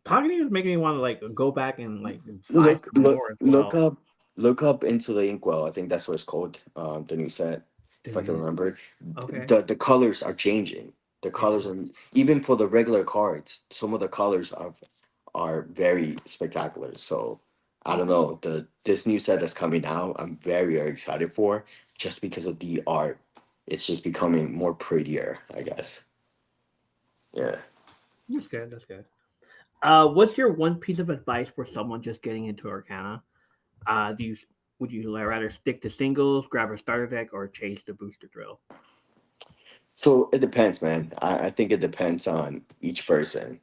talking to you is making me want to like go back and like buy Look some look more as look well. up look up into the Inkwell. I think that's what it's called. The new set, if I can Dude, remember. okay. The colors are changing. The It, colors are even for the regular cards. Some of the colors are very spectacular. So I don't know this new set that's coming out. I'm very excited for just because of the art. It's just becoming more prettier, I guess. Yeah. that's good. That's good. What's your one piece of advice for someone just getting into Arcana? Do you would you rather stick to singles, grab a starter deck, or chase the booster drill? So it depends, man. I think it depends on each person.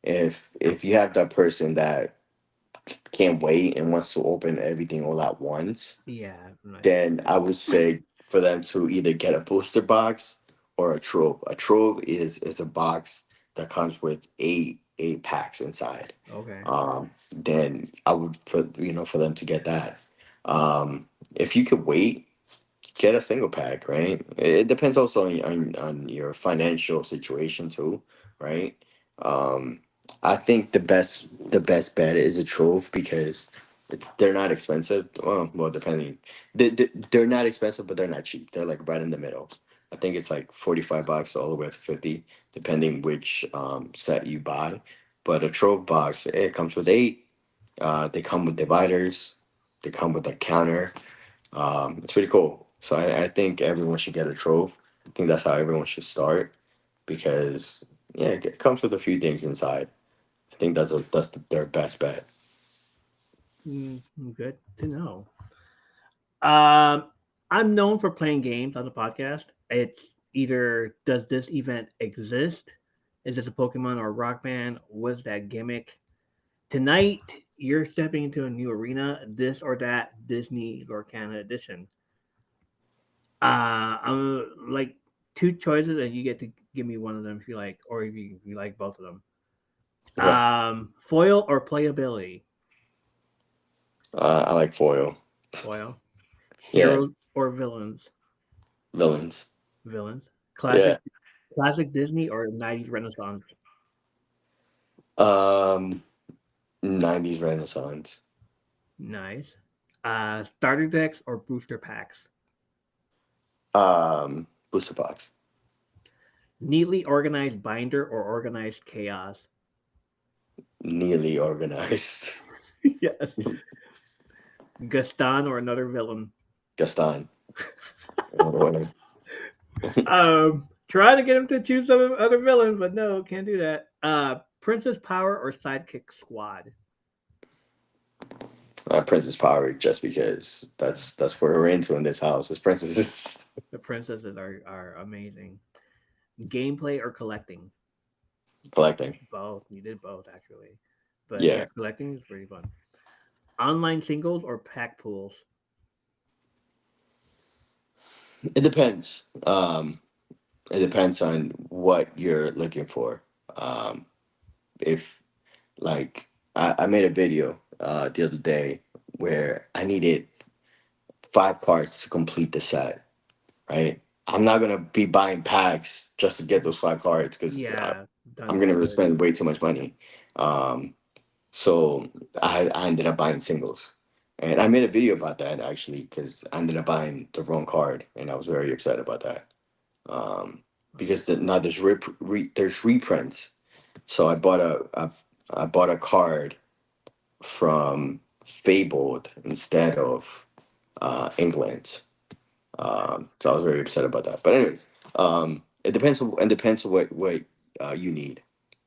If you have that person that can't wait and wants to open everything all at once, Yeah, like then I would say for them to either get a booster box or a trove. A trove is a box that comes with eight packs inside. okay. Then I would for them to get that. If you could wait, get a single pack, right? It depends also on your financial situation too, right? Um, I think the best bet is a trove because they're not expensive. Well, depending, they're not expensive, but they're not cheap. They're like right in the middle. I think it's like $45 all the way up to 50, depending which set you buy. But a trove box, it comes with eight. They come with dividers. They come with a counter. It's pretty cool. So I think everyone should get a trove. I think that's how everyone should start because yeah, it comes with a few things inside. I think their best bet. Mm, good to know. Um, I'm known for playing games on the podcast. It's either does this event exist? Is this a Pokemon or a rock band? What's that gimmick? Tonight, you're stepping into a new arena, this or that Disney Lorcana edition. I'm like two choices, and you get to give me one of them if you like, or if you like both of them. Okay. Foil or playability? I like foil. Foil. Yeah, Heroes or villains? villains. Villains. Yeah. Classic Disney or 90s Renaissance? Um, 90s Renaissance. Nice. Starter decks or booster packs? Booster box. Neatly organized binder or organized chaos? Nearly organized. Yes. Gaston or another villain? Gaston. Or- Trying to get him to choose some other villains, but no, can't do that. Princess Power or Sidekick Squad? Princess Power, just because that's what we're into in this house. Is princesses. The princesses are amazing. Gameplay or collecting? Collecting. Both. You did both actually, but yeah, Yeah, collecting is pretty fun. Online singles or pack pools? it depends. It depends on what you're looking for. If like I made a video the other day where I needed 5 cards to complete the set. Right. I'm not gonna be buying packs just to get those 5 cards because Yeah, I'm done gonna good. spend way too much money. Um, so I ended up buying singles, and I made a video about that actually because I ended up buying the wrong card, and I was very upset about that. Um, because now there's reprints. So I bought a card from Fabled instead of England. So I was very upset about that. But anyways, it depends on what you need.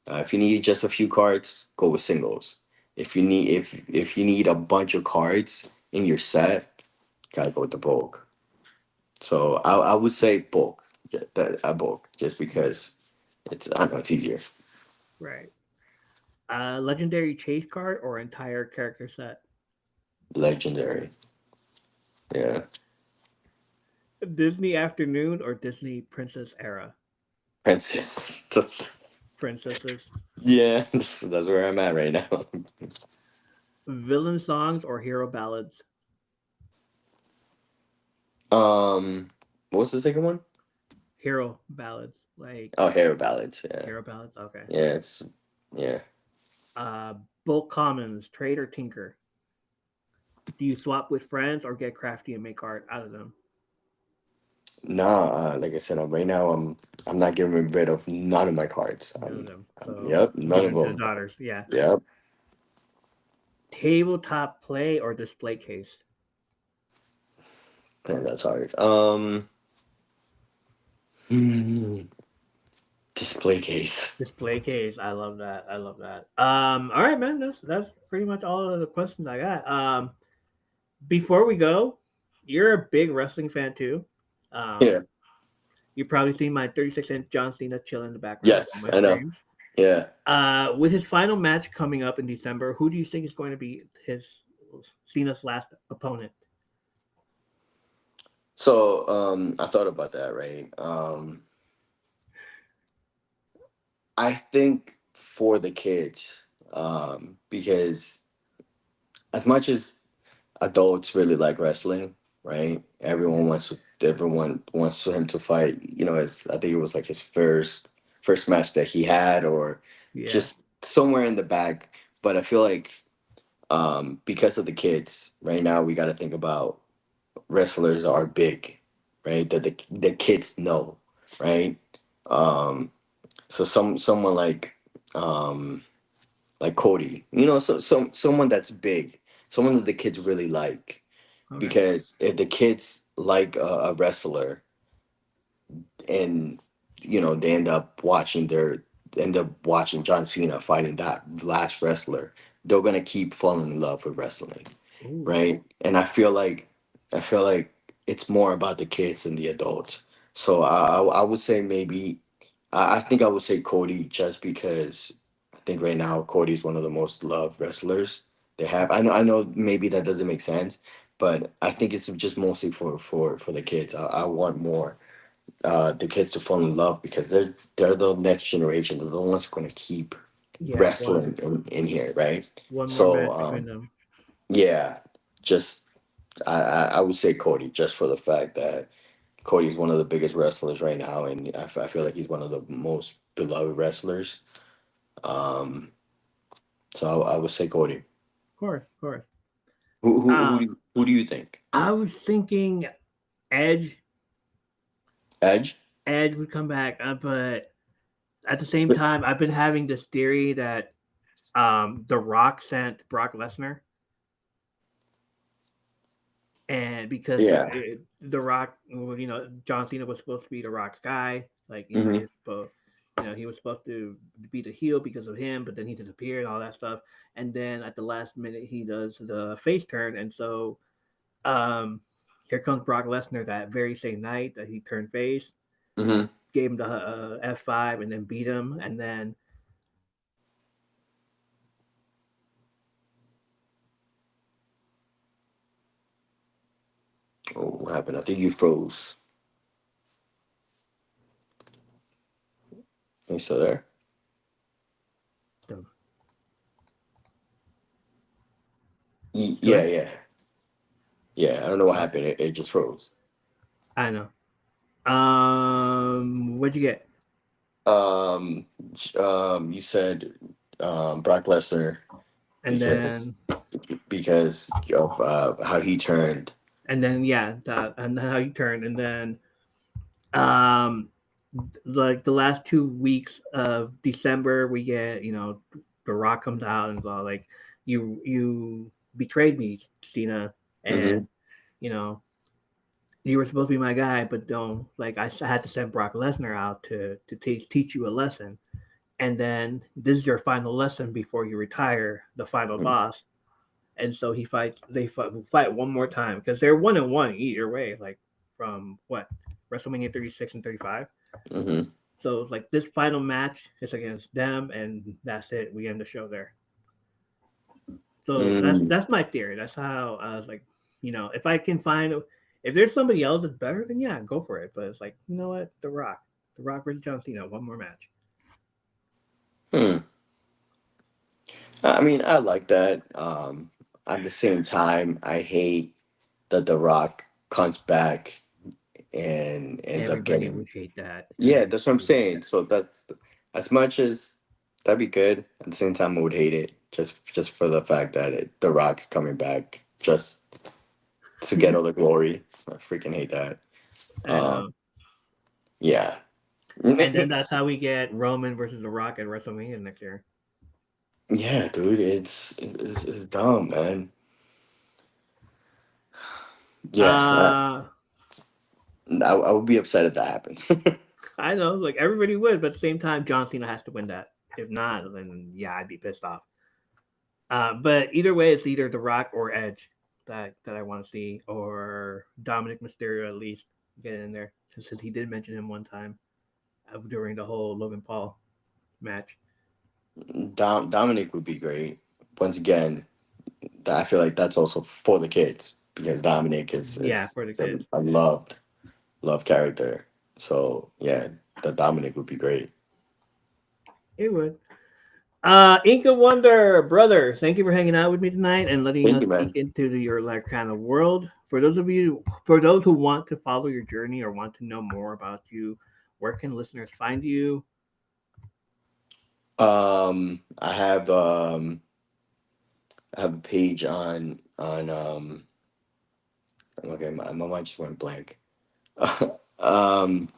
If you need just a few cards, go with singles. If you need a bunch of cards in your set, gotta go with the bulk. So I would say bulk, a bulk, just because I don't know it's easier. Right. Legendary chase card or entire character set? Legendary, yeah. Disney Afternoon or Disney Princess Era? Princess, Princesses. yeah, that's where I'm at right now. Villain songs or hero ballads? um, what's the second one? Hero ballads. Like Oh, Hero Ballads. Yeah, hero ballads? Okay. yeah, it's yeah. Uh, Bulk commons, trade or tinker? Do you swap with friends or get crafty and make art out of them? Nah, like I said, right now I'm not getting rid of none of my cards. None of them. So Yep, none of given to the them. daughters. Yeah. Yep. Tabletop play or display case? Man, that's hard. Hmm, display case. Display case. I love that. I love that. All right, man. That's pretty much all of the questions I got. Before we go, you're a big wrestling fan too. Um, Yeah. you've probably seen my 36-inch John Cena chill in the background on Yes, my I know. streams. Yeah. With his final match coming up in December, who do you think is going to be his Cena's last opponent? So I thought about that, right? I think for the kids, because as much as adults really like wrestling, right? Everyone wants him to fight. I think it was like his first match that he had, or Yeah. just somewhere in the back. But I feel like because of the kids, right now we got to think about wrestlers are big, right? That the kids know, right? Um, so someone like Cody, someone that's big, someone that the kids really like. Okay. Because if the kids like a wrestler and they end up watching John Cena fighting that last wrestler, they're gonna keep falling in love with wrestling, Ooh. right? And I feel like it's more about the kids than the adults. So I would say maybe I think I would say Cody, just because I think right now Cody is one of the most loved wrestlers they have. I know maybe that doesn't make sense, but I think it's just mostly for the kids. I want more the kids to fall in love because they're the next generation. They're the ones who are going to keep Yeah. wrestling in here, right? One more So match between them. yeah, just I would say Cody, just for the fact that Cody's one of the biggest wrestlers right now, and I feel like he's one of the most beloved wrestlers. Um, so I would say Cody. Of course. Of course. Who do you think? I was thinking Edge. Edge? Edge would come back, but at the same time, I've been having this theory that The Rock sent Brock Lesnar. and because Yeah. the Rock, well, John Cena was supposed to be the Rock's guy, like he Hmm. was supposed, he was supposed to be the heel because of him, but then he disappeared and all that stuff, and then at the last minute he does the face turn, and so um, here comes Brock Lesnar that very same night that he turned face, Hmm. gave him the F5 and then beat him, and then Oh, what happened? I think you froze. Are you still there? the, still Yeah, there? yeah, yeah. I don't know what Oh, happened. It just froze. I know. What'd you get? Um, you said Brock Lesnar And because then of how he turned. yeah, and then how you turn, and then um like the last 2 weeks of December, we get the Rock comes out and is all like, you betrayed me, Cena, Hmm. and you know you were supposed to be my guy, but don't like I had to send Brock Lesnar out to teach you a lesson, and then this is your final lesson before you retire, the final boss, and so they fight one more time because they're 1-1 either way, like from what WrestleMania 36 and 35. Hmm. So it's like this final match is against them, and that's it. We end the show there. So that's Mm. that's my theory. That's how I was like, if I can find, if there's somebody else that's better, then yeah, go for it. But it's like, you know what, The Rock versus John Cena, one more match. Hmm. I mean, I like that. At the same time, I hate that The Rock comes back and ends up Everybody getting. would hate that. Yeah, that's what I'm Everybody would hate saying. So that's as much as that'd be good. At the same time, I would hate it just for the fact that The Rock's coming back just to get that. all the glory. I freaking hate that. I know. Yeah. And then that's how we get Roman versus The Rock at WrestleMania next year. Yeah, dude, it's dumb, man. Yeah, Uh, I would be upset if that happens. I know, like everybody would, but at the same time, John Cena has to win that. If not, then yeah, I'd be pissed off. But either way, it's either The Rock or Edge that I want to see, or Dominic Mysterio at least get in there, since he did mention him one time during the whole Logan Paul match. Dominic would be great. Once again, I feel like that's also for the kids because Dominic Yeah, is for the is a, kids, a loved character. So yeah, the Dominic would be great. it would. Inca Wonder, brother, thank you for hanging out with me tonight and letting Thank us you, peek man. into your like kind of world. For those who want to follow your journey or want to know more about you, where can listeners find you? I have a page on. Okay, my mind just went blank. um.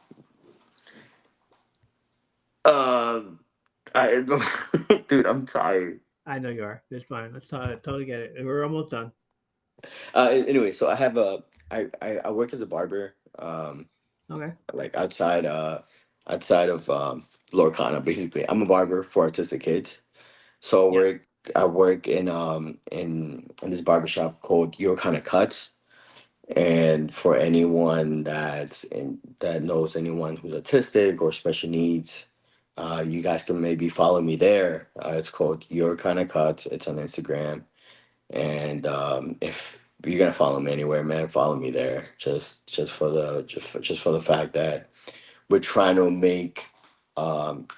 Um. I dude, I'm tired. I know you are. It's fine. Totally get it. We're almost done. Anyway, so I work as a barber. Okay. Like outside of Lorcana, basically. I'm a barber for autistic kids. So Yeah. I work in this barbershop called Your Kind of Cuts. And for anyone that knows anyone who's autistic or special needs, you guys can maybe follow me there. It's called Your Kind of Cuts. It's on Instagram. And if you're gonna follow me anywhere, man, follow me there. Just for the fact that we're trying to make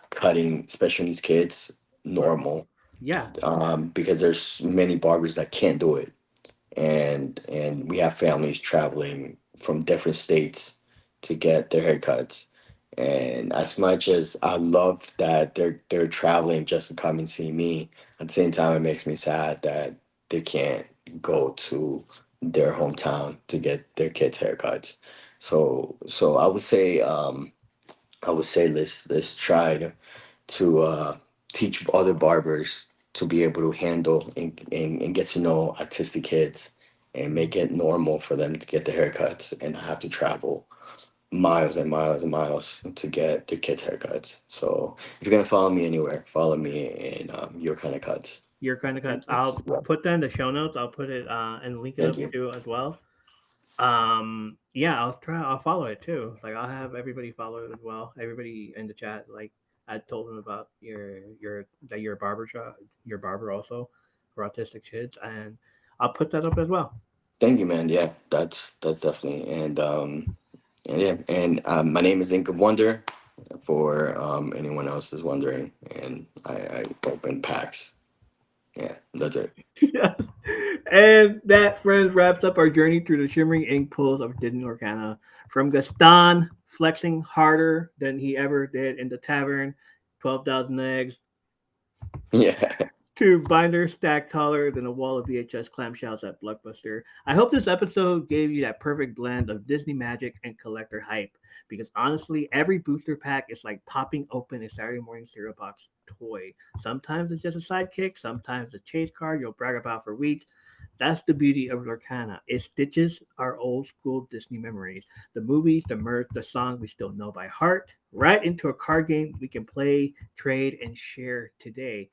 cutting special needs kids normal, Yeah. because there's many barbers that can't do it, and we have families traveling from different states to get their haircuts. And as much as I love that they're traveling just to come and see me, at the same time it makes me sad that they can't go to their hometown to get their kids haircuts. So I would say let's try to teach other barbers to be able to handle and get to know autistic kids and make it normal for them to get the haircuts and not have to travel miles and miles and miles to get the kids' haircuts. So if you're gonna follow me anywhere, follow me in your kind of cuts. Your kind of cuts. I'll put that in the show notes. I'll put it and link it Thank up you. too as well. Yeah, I'll try. I'll follow it too. Like I'll have everybody follow it as well. Everybody in the chat. Like I told them about your that you're a barber shop, your barber also for autistic kids, and I'll put that up as well. Thank you, man. Yeah, that's definitely and yeah, and my name is Ink of Wonder for anyone else is wondering, and I open packs. Yeah, that's it. Yeah. And that, friends, wraps up our journey through the shimmering ink pools of Disney Organa. From Gaston flexing harder than he ever did in the tavern, 12,000 eggs, Yeah. to binder stacked taller than a wall of VHS clamshells at Blockbuster. I hope this episode gave you that perfect blend of Disney magic and collector hype. Because honestly, every booster pack is like popping open a Saturday morning cereal box toy. Sometimes it's just a sidekick, sometimes a chase card you'll brag about for weeks. That's the beauty of Lorcana. It stitches our old school Disney memories. The movies, the merch, the songs we still know by heart, right into a card game we can play, trade, and share today.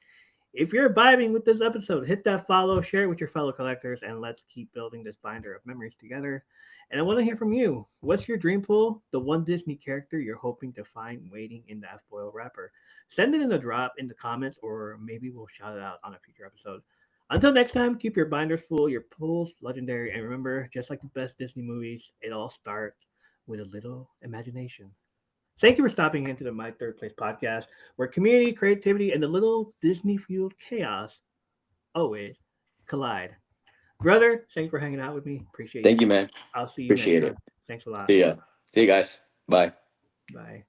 If you're vibing with this episode, hit that follow, share it with your fellow collectors, and let's keep building this binder of memories together. And I want to hear from you. What's your dream pool? The one Disney character you're hoping to find waiting in that foil wrapper? Send it in a drop in the comments, or maybe we'll shout it out on a future episode. Until next time, keep your binders full, your pools legendary, and remember, just like the best Disney movies, it all starts with a little imagination. Thank you for stopping into the My Third Place podcast, where community, creativity, and a little Disney fueled chaos always collide. Brother, thanks for hanging out with me. Appreciate Thank you. you, man. I'll see you next Appreciate it. time. Thanks a lot. See ya. See you guys. Bye. Bye.